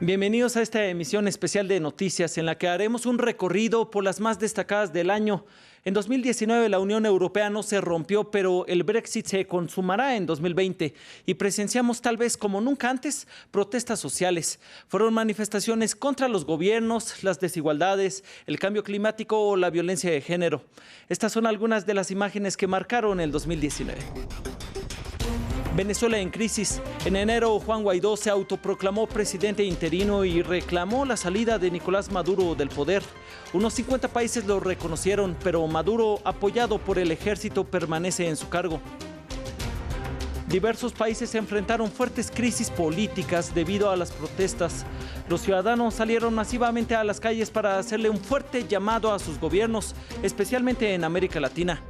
Bienvenidos a esta emisión especial de noticias en la que haremos un recorrido por las más destacadas del año. En 2019 la Unión Europea no se rompió, pero el Brexit se consumará en 2020 y presenciamos tal vez como nunca antes protestas sociales. Fueron manifestaciones contra los gobiernos, las desigualdades, el cambio climático o la violencia de género. Estas son algunas de las imágenes que marcaron el 2019. Venezuela en crisis. En enero, Juan Guaidó se autoproclamó presidente interino y reclamó la salida de Nicolás Maduro del poder. Unos 50 países lo reconocieron, pero Maduro, apoyado por el ejército, permanece en su cargo. Diversos países enfrentaron fuertes crisis políticas debido a las protestas. Los ciudadanos salieron masivamente a las calles para hacerle un fuerte llamado a sus gobiernos, especialmente en América Latina.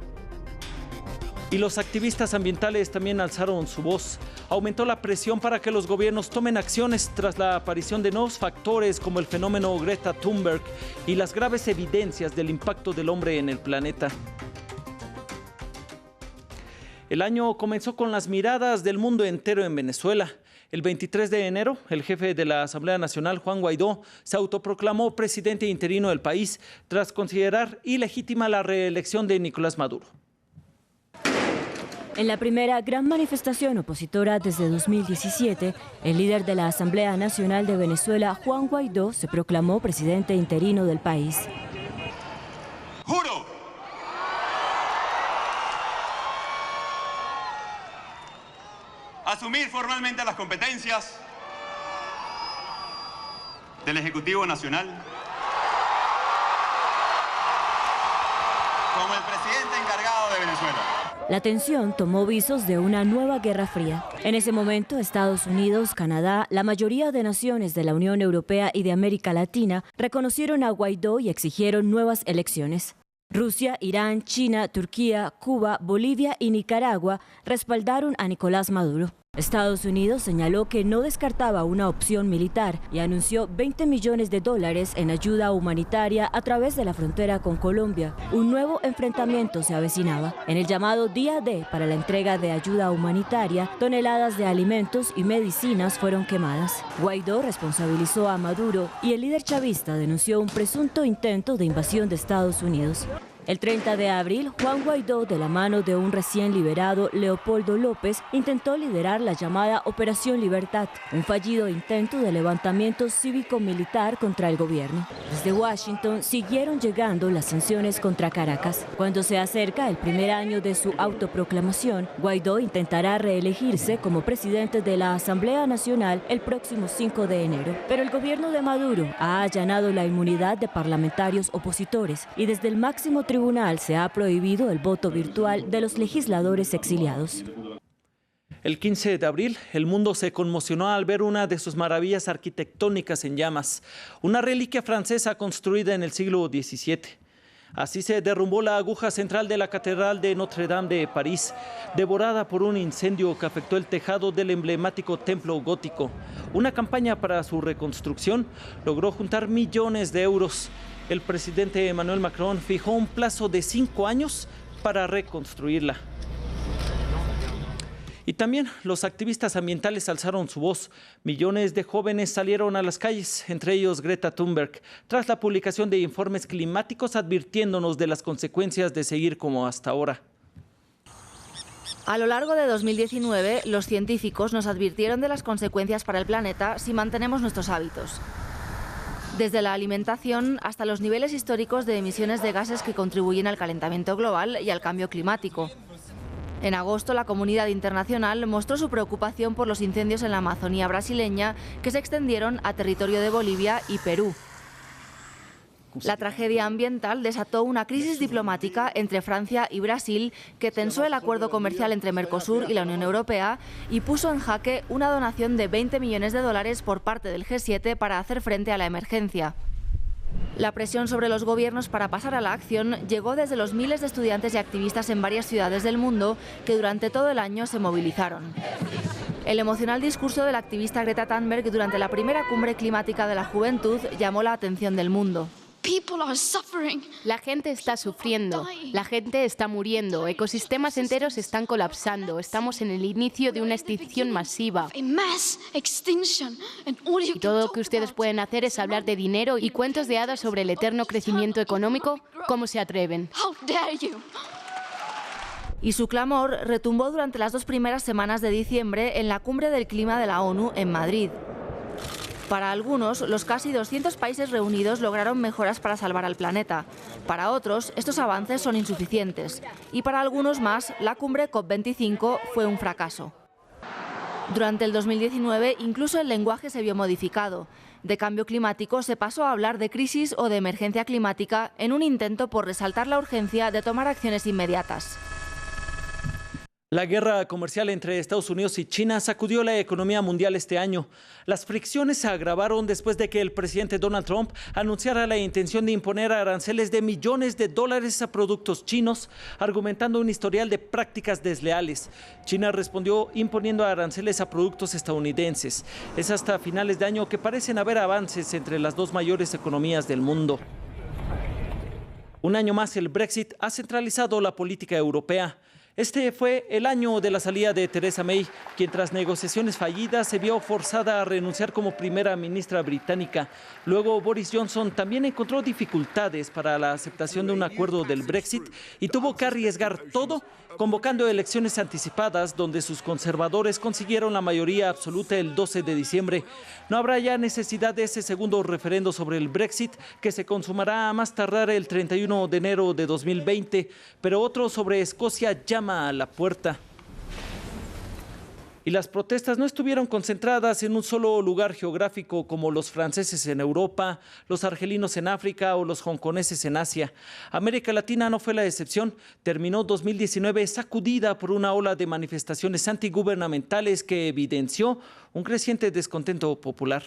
Y los activistas ambientales también alzaron su voz. Aumentó la presión para que los gobiernos tomen acciones tras la aparición de nuevos factores como el fenómeno Greta Thunberg y las graves evidencias del impacto del hombre en el planeta. El año comenzó con las miradas del mundo entero en Venezuela. El 23 de enero, el jefe de la Asamblea Nacional, Juan Guaidó, se autoproclamó presidente interino del país tras considerar ilegítima la reelección de Nicolás Maduro. En la primera gran manifestación opositora desde 2017, el líder de la Asamblea Nacional de Venezuela, Juan Guaidó, se proclamó presidente interino del país. ¡Juro! Asumir formalmente las competencias del Ejecutivo Nacional como el presidente encargado de Venezuela. La tensión tomó visos de una nueva guerra fría. En ese momento, Estados Unidos, Canadá, la mayoría de naciones de la Unión Europea y de América Latina reconocieron a Guaidó y exigieron nuevas elecciones. Rusia, Irán, China, Turquía, Cuba, Bolivia y Nicaragua respaldaron a Nicolás Maduro. Estados Unidos señaló que no descartaba una opción militar y anunció $20 millones en ayuda humanitaria a través de la frontera con Colombia. Un nuevo enfrentamiento se avecinaba. En el llamado Día D para la entrega de ayuda humanitaria, toneladas de alimentos y medicinas fueron quemadas. Guaidó responsabilizó a Maduro y el líder chavista denunció un presunto intento de invasión de Estados Unidos. El 30 de abril, Juan Guaidó, de la mano de un recién liberado Leopoldo López, intentó liderar la llamada Operación Libertad, un fallido intento de levantamiento cívico-militar contra el gobierno. Desde Washington siguieron llegando las sanciones contra Caracas. Cuando se acerca el primer año de su autoproclamación, Guaidó intentará reelegirse como presidente de la Asamblea Nacional el próximo 5 de enero. Pero el gobierno de Maduro ha allanado la inmunidad de parlamentarios opositores y desde el máximo tribunal se ha prohibido el voto virtual de los legisladores exiliados. El 15 de abril, el mundo se conmocionó al ver una de sus maravillas arquitectónicas en llamas, una reliquia francesa construida en el siglo XVII. Así se derrumbó la aguja central de la Catedral de Notre Dame de París, devorada por un incendio que afectó el tejado del emblemático templo gótico. Una campaña para su reconstrucción logró juntar millones de euros. El presidente Emmanuel Macron fijó un plazo de 5 años para reconstruirla. Y también los activistas ambientales alzaron su voz. Millones de jóvenes salieron a las calles, entre ellos Greta Thunberg, tras la publicación de informes climáticos advirtiéndonos de las consecuencias de seguir como hasta ahora. A lo largo de 2019, los científicos nos advirtieron de las consecuencias para el planeta si mantenemos nuestros hábitos. Desde la alimentación hasta los niveles históricos de emisiones de gases que contribuyen al calentamiento global y al cambio climático. En agosto, la comunidad internacional mostró su preocupación por los incendios en la Amazonía brasileña que se extendieron a territorio de Bolivia y Perú. La tragedia ambiental desató una crisis diplomática entre Francia y Brasil que tensó el acuerdo comercial entre Mercosur y la Unión Europea y puso en jaque una donación de $20 millones por parte del G7 para hacer frente a la emergencia. La presión sobre los gobiernos para pasar a la acción llegó desde los miles de estudiantes y activistas en varias ciudades del mundo que durante todo el año se movilizaron. El emocional discurso del activista Greta Thunberg durante la primera cumbre climática de la juventud llamó la atención del mundo. La gente está sufriendo, la gente está muriendo, ecosistemas enteros están colapsando, estamos en el inicio de una extinción masiva. Y todo lo que ustedes pueden hacer es hablar de dinero y cuentos de hadas sobre el eterno crecimiento económico. ¿Cómo se atreven? Y su clamor retumbó durante las 2 primeras semanas de diciembre en la Cumbre del Clima de la ONU en Madrid. Para algunos, los casi 200 países reunidos lograron mejoras para salvar al planeta. Para otros, estos avances son insuficientes. Y para algunos más, la cumbre COP25 fue un fracaso. Durante el 2019, incluso el lenguaje se vio modificado. De cambio climático se pasó a hablar de crisis o de emergencia climática en un intento por resaltar la urgencia de tomar acciones inmediatas. La guerra comercial entre Estados Unidos y China sacudió la economía mundial este año. Las fricciones se agravaron después de que el presidente Donald Trump anunciara la intención de imponer aranceles de millones de dólares a productos chinos, argumentando un historial de prácticas desleales. China respondió imponiendo aranceles a productos estadounidenses. Es hasta finales de año que parecen haber avances entre las dos mayores economías del mundo. Un año más, el Brexit ha centralizado la política europea. Este fue el año de la salida de Theresa May, quien tras negociaciones fallidas se vio forzada a renunciar como primera ministra británica. Luego Boris Johnson también encontró dificultades para la aceptación de un acuerdo del Brexit y tuvo que arriesgar todo, convocando elecciones anticipadas donde sus conservadores consiguieron la mayoría absoluta el 12 de diciembre. No habrá ya necesidad de ese segundo referendo sobre el Brexit, que se consumará a más tardar el 31 de enero de 2020, pero otro sobre Escocia llama a la puerta. Y las protestas no estuvieron concentradas en un solo lugar geográfico como los franceses en Europa, los argelinos en África o los hongkoneses en Asia. América Latina no fue la excepción. Terminó 2019 sacudida por una ola de manifestaciones antigubernamentales que evidenció un creciente descontento popular.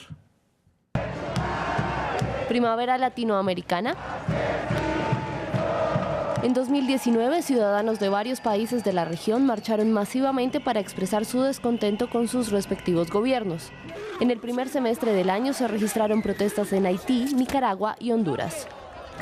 Primavera latinoamericana. En 2019, ciudadanos de varios países de la región marcharon masivamente para expresar su descontento con sus respectivos gobiernos. En el primer semestre del año se registraron protestas en Haití, Nicaragua y Honduras.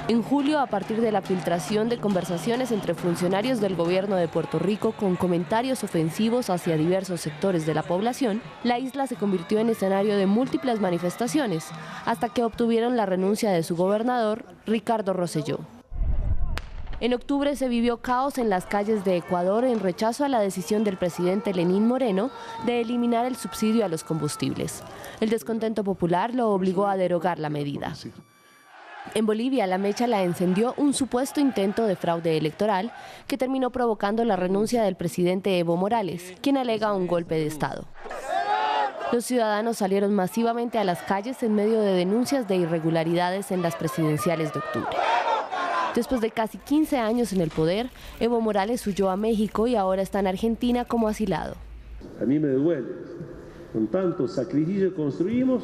En julio, a partir de la filtración de conversaciones entre funcionarios del gobierno de Puerto Rico con comentarios ofensivos hacia diversos sectores de la población, la isla se convirtió en escenario de múltiples manifestaciones, hasta que obtuvieron la renuncia de su gobernador, Ricardo Rosselló. En octubre se vivió caos en las calles de Ecuador en rechazo a la decisión del presidente Lenín Moreno de eliminar el subsidio a los combustibles. El descontento popular lo obligó a derogar la medida. En Bolivia, la mecha la encendió un supuesto intento de fraude electoral que terminó provocando la renuncia del presidente Evo Morales, quien alega un golpe de Estado. Los ciudadanos salieron masivamente a las calles en medio de denuncias de irregularidades en las presidenciales de octubre. Después de casi 15 años en el poder, Evo Morales huyó a México y ahora está en Argentina como asilado. A mí me duele. Con tanto sacrificio construimos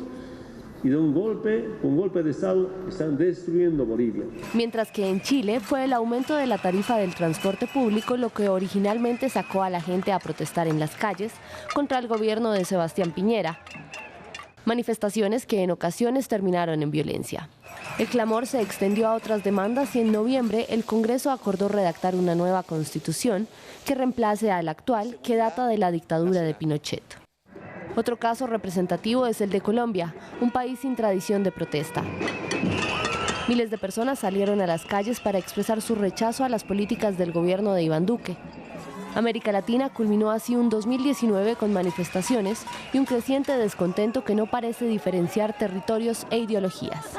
y de un golpe de Estado están destruyendo Bolivia. Mientras que en Chile fue el aumento de la tarifa del transporte público lo que originalmente sacó a la gente a protestar en las calles contra el gobierno de Sebastián Piñera. Manifestaciones que en ocasiones terminaron en violencia. El clamor se extendió a otras demandas y en noviembre el Congreso acordó redactar una nueva constitución que reemplace a la actual, que data de la dictadura de Pinochet. Otro caso representativo es el de Colombia, un país sin tradición de protesta. Miles de personas salieron a las calles para expresar su rechazo a las políticas del gobierno de Iván Duque. América Latina culminó así un 2019 con manifestaciones y un creciente descontento que no parece diferenciar territorios e ideologías.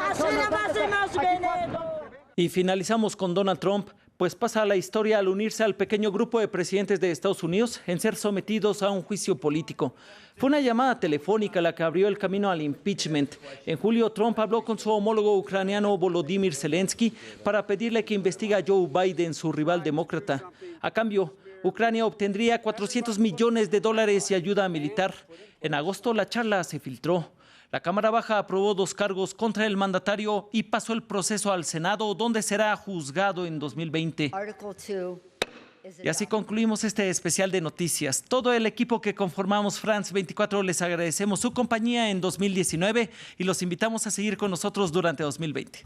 Y finalizamos con Donald Trump, pues pasa a la historia al unirse al pequeño grupo de presidentes de Estados Unidos en ser sometidos a un juicio político. Fue una llamada telefónica la que abrió el camino al impeachment. En julio, Trump habló con su homólogo ucraniano Volodymyr Zelensky para pedirle que investigue a Joe Biden, su rival demócrata. A cambio, Ucrania obtendría $400 millones y ayuda militar. En agosto, la charla se filtró. La Cámara Baja aprobó 2 cargos contra el mandatario y pasó el proceso al Senado, donde será juzgado en 2020. Y así concluimos este especial de noticias. Todo el equipo que conformamos France 24 les agradecemos su compañía en 2019 y los invitamos a seguir con nosotros durante 2020.